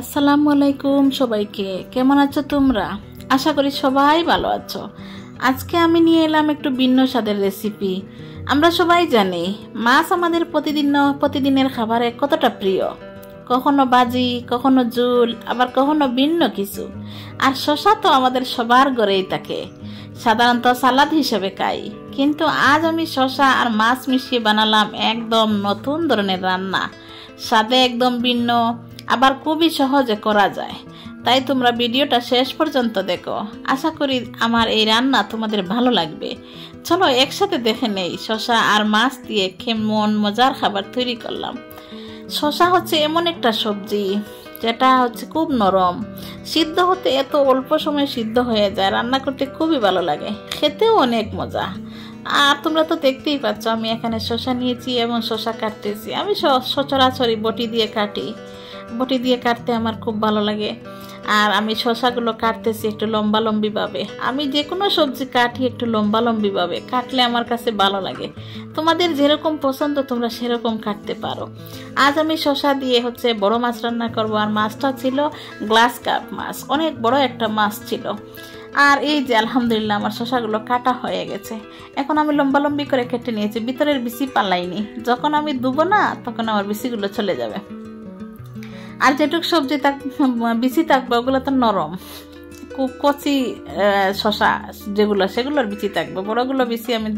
আসসালামু আলাইকুম সবাইকে। কেমন আছো তোমরা? আশা করি সবাই ভালো আছো। আজকে আমি নিয়ে এলাম একটু ভিন্ন স্বাদের রেসিপি। আমরা সবাই জানি মাছ আমাদের প্রতিদিনের খাবারে কতটা প্রিয়। কখনো ভাজি, কখনো ঝোল, আবার কখনো ভিন্ন কিছু। আর শসা তো আমাদের সবার ঘরেই থাকে, সাধারণত সালাদ হিসেবে খাই। কিন্তু আজ আমি শসা আর মাছ মিশিয়ে বানালাম একদম নতুন ধরনের রান্না। স্বাদে একদম ভিন্ন, আবার খুবই সহজে করা যায়। তাই তোমরা ভিডিওটা শেষ পর্যন্ত দেখো। আশা করি আমার এই রান্না তোমাদের ভালো লাগবে। চলো একসাথে দেখে নেই শসা আর মাছ দিয়ে কেমন মজার খাবার তৈরি করলাম। শসা হচ্ছে এমন একটা সবজি যেটা হচ্ছে খুব নরম, সিদ্ধ হতে এত অল্প সময় সিদ্ধ হয়ে যায়, রান্না করতে খুবই ভালো লাগে, খেতেও অনেক মজা। আর তোমরা তো দেখতেই পাচ্ছ আমি এখানে শসা নিয়েছি এবং শসা কাটতেছি। আমি সচরাচরই বটি দিয়ে কাটি, বটি দিয়ে কাটতে আমার খুব ভালো লাগে। আর আমি শসাগুলো কাটতেছি একটু লম্বা লম্বিভাবে। আমি যে কোনো সবজি কাটি একটু লম্বা লম্বিভাবে, কাটলে আমার কাছে ভালো লাগে। তোমাদের যেরকম পছন্দ তোমরা সেরকম কাটতে পারো। আজ আমি শসা দিয়ে হচ্ছে বড় মাছ রান্না করব। আর মাছটা ছিল গ্লাস কাপ মাছ, অনেক বড় একটা মাছ ছিল। আর এই যে আলহামদুলিল্লাহ আমার শসাগুলো কাটা হয়ে গেছে। এখন আমি লম্বা লম্বি করে কেটে নিয়েছি, ভিতরের বিচি পালাইনি। যখন আমি ধুবো না তখন আমার বিচিগুলো চলে যাবে। আর যেটুকু সবজি বিচি থাকবে ওগুলো তো নরম, কচি শসা যেগুলো সেগুলোর বিচি থাকবে, বড়গুলো বিচি আমি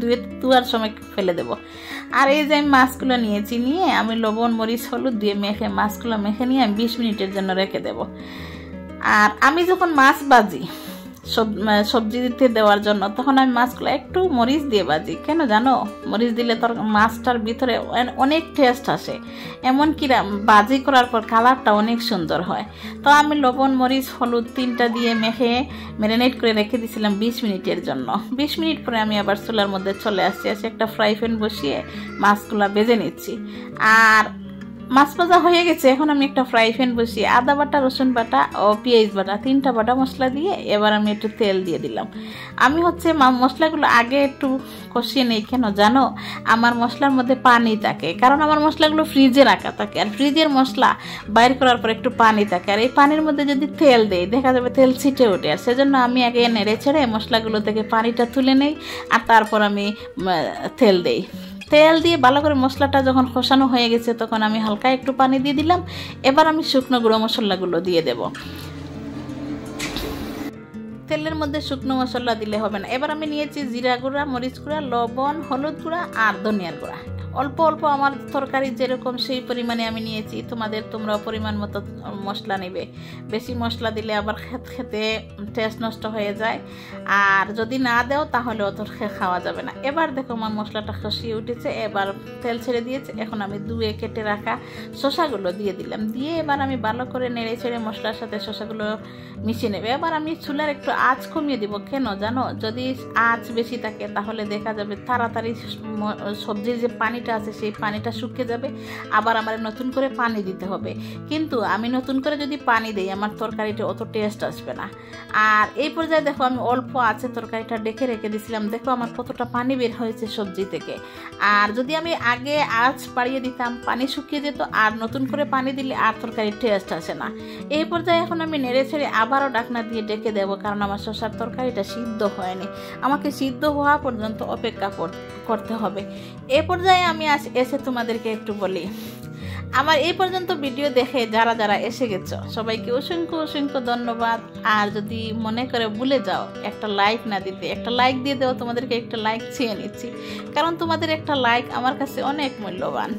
ধোয়ার সময় ফেলে দেব। আর এই যে আমি মাছগুলো নিয়েছি, নিয়ে আমি লবণ মরিচ হলুদ দিয়ে মেখে মাছগুলো মেখে নিয়ে আমি 20 মিনিটের জন্য রেখে দেব। আর আমি যখন মাছ ভাজি সবজি দিতে দেওয়ার জন্য, তখন আমি মাছগুলো একটু মরিচ দিয়ে ভাজি। কেন জানো? মরিচ দিলে তোর মাছটার ভিতরে অনেক টেস্ট আসে, এমনকি ভাজি করার পর কালারটা অনেক সুন্দর হয়। তো আমি লবণ মরিচ হলুদ 3টা দিয়ে মেখে ম্যারিনেট করে রেখে দিয়েছিলাম 20 মিনিটের জন্য। 20 মিনিট পরে আমি আবার চুলার মধ্যে চলে আসছি, একটা ফ্রাই প্যান বসিয়ে মাছগুলো ভেজে নিচ্ছি। আর মাছ ভাজা হয়ে গেছে, এখন আমি একটা ফ্রাই প্যান বসিয়ে আদা বাটা, রসুন বাটা ও পেঁয়াজ বাটা 3টা বাটা মশলা দিয়ে এবার আমি একটু তেল দিয়ে দিলাম। আমি হচ্ছে মশলাগুলো আগে একটু কষিয়ে নেই। কেন জানো? আমার মশলার মধ্যে পানি থাকে, কারণ আমার মশলাগুলো ফ্রিজে রাখা থাকে। আর ফ্রিজের মশলা বাইর করার পর একটু পানি থাকে, আর এই পানির মধ্যে যদি তেল দেই দেখা যাবে তেল ছিটে ওঠে। আর সেজন্য আমি আগে নেড়ে ছেড়ে মশলাগুলো থেকে পানিটা তুলে নেই, আর তারপর আমি তেল দেই। তেল দিয়ে ভালো করে মশলাটা যখন কষানো হয়ে গেছে তখন আমি হালকা একটু পানি দিয়ে দিলাম। এবার আমি শুকনো গুঁড়ো মশলাগুলো দিয়ে দেব। তেলের মধ্যে শুকনো মশলা দিলে হবে না। এবার আমি নিয়েছি জিরা গুঁড়া, মরিচ গুঁড়া, লবণ, হলুদ গুঁড়া আর ধনিয়ার গুঁড়া। অল্প অল্প আমার তরকারি যেরকম সেই পরিমাণে আমি নিয়েছি। তোমরা পরিমাণ মতো মশলা নেবে। বেশি মশলা দিলে আবার খেতে টেস্ট নষ্ট হয়ে যায়, আর যদি না দেও তাহলে অত খাওয়া যাবে না। এবার দেখো আমার মশলাটা কষিয়ে উঠেছে, এবার তেল ছেড়ে দিয়েছে। এখন আমি ধুয়ে কেটে রাখা শসাগুলো দিয়ে দিলাম। দিয়ে এবার আমি ভালো করে নেড়ে ছেড়ে মশলার সাথে শসাগুলো মিশিয়ে নেবে। এবার আমি চুলার একটু আঁচ কমিয়ে দিব। কেন জানো? যদি আঁচ বেশি থাকে তাহলে দেখা যাবে তাড়াতাড়ি সবজির যে পানিটা আছে সেই পানিটা শুকিয়ে যাবে, আবার আমার নতুন করে পানি দিতে হবে। কিন্তু আমি নতুন করে যদি পানি দেই আমার তরকারিটা অত টেস্ট আসবে না। আর এই পর্যায়ে দেখো আমি অল্প আছে তরকারিটা ডেকে রেখে দিয়েছিলাম, দেখো আমার কতটা পানি বের হয়েছে সবজি থেকে। আর যদি আমি আগে আঁচ বাড়িয়ে দিতাম পানি শুকিয়ে যেত, আর নতুন করে পানি দিলে আর তরকারির টেস্ট আসে না। এই পর্যায়ে এখন আমি নেড়ে ছেড়ে আবারও ঢাকনা দিয়ে ডেকে দেবো, কারণ আমার শসার তরকারিটা সিদ্ধ হয়নি। আমাকে সিদ্ধ হওয়া পর্যন্ত অপেক্ষা করতে হবে। এ পর্যায়ে আমি এসে তোমাদেরকে একটু বলি, আমার এই পর্যন্ত ভিডিও দেখে যারা যারা এসে গেছো সবাইকে অসংখ্য অসংখ্য ধন্যবাদ। আর যদি মনে করে ভুলে যাও একটা লাইক না দিতে, একটা লাইক দিয়ে দেও। তোমাদেরকে একটা লাইক চেয়ে নিচ্ছি, কারণ তোমাদের একটা লাইক আমার কাছে অনেক মূল্যবান।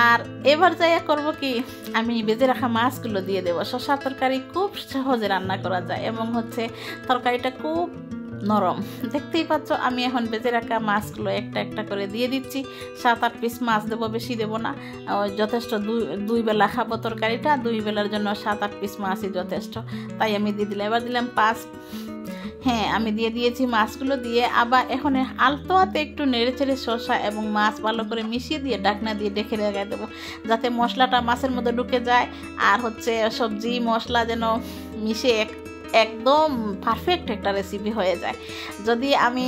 আর এবার যাইয়া করব কি, আমি ভেজে রাখা মাছগুলো দিয়ে দেবো। শসা তরকারি খুব সহজে রান্না করা যায় এবং হচ্ছে তরকারিটা খুব নরম। দেখতেই পাচ্ছ আমি এখন ভেজে রাখা মাছগুলো একটা একটা করে দিয়ে দিচ্ছি। 7-8 পিস মাছ দেবো, বেশি দেবো না, যথেষ্ট। দুই বেলা খাবো তরকারিটা, 2 বেলার জন্য 7-8 পিস মাছই যথেষ্ট। তাই আমি দিয়ে দিলাম। এবার দিলাম 5, হ্যাঁ আমি দিয়ে দিয়েছি মাছগুলো। দিয়ে আবার এখন আলতো হাতে একটু নেড়ে চেড়ে শসা এবং মাছ ভালো করে মিশিয়ে দিয়ে ঢাকনা দিয়ে ডেকে রেখে দেবো, যাতে মশলাটা মাছের মধ্যে ঢুকে যায়। আর হচ্ছে সবজি মশলা যেন মিশে একদম পারফেক্ট একটা রেসিপি হয়ে যায়। যদি আমি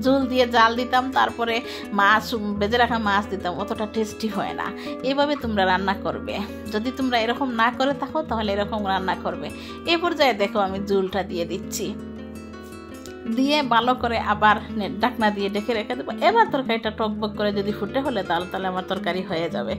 ঝোল দিয়ে জাল দিতাম তারপরে মাছ ভেজে রাখা মাছ দিতাম অতটা টেস্টি হয় না। এইভাবে তোমরা রান্না করবে। যদি তোমরা এরকম না করে থাকো তাহলে এরকম রান্না করবে। এই পর্যায়ে দেখো আমি ঝোলটা দিয়ে দিচ্ছি, দিয়ে ভালো করে আবার ঢাকনা দিয়ে ঢেকে রেখে দেবো। এবার তরকারিটা টকবক করে যদি ফুটে হলে তাহলে আমার তরকারি হয়ে যাবে।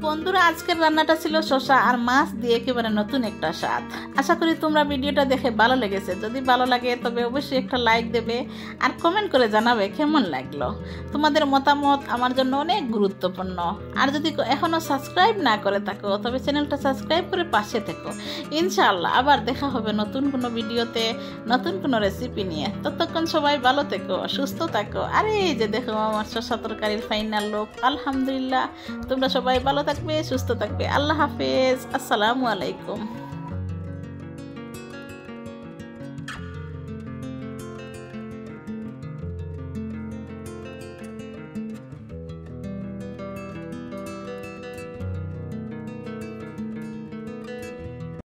বন্ধুরা, আজকের রান্নাটা ছিল শসা আর মাছ দিয়ে একেবারে নতুন একটা স্বাদ। আশা করি তোমরা ভিডিওটা দেখে ভালো লেগেছে। যদি ভালো লাগে তবে অবশ্যই একটা লাইক দেবে আর কমেন্ট করে জানাবে কেমন লাগলো। তোমাদের মতামত আমার জন্য অনেক গুরুত্বপূর্ণ। আর যদি এখনো সাবস্ক্রাইব না করে থাকো তবে চ্যানেলটা সাবস্ক্রাইব করে পাশে থেকো। ইনশাআল্লাহ আবার দেখা হবে নতুন কোনো ভিডিওতে, নতুন কোনো রেসিপি নিয়ে। ততক্ষণ সবাই ভালো থেকো, সুস্থ থাকো। আরে এই যে দেখো আমার শসা তরকারির ফাইনাল লুক। আলহামদুলিল্লাহ। তোমরা সবাই ভালো থাকবে, সুস্থ থাকবে। আল্লাহ হাফেজ। আসসালামু আলাইকুম।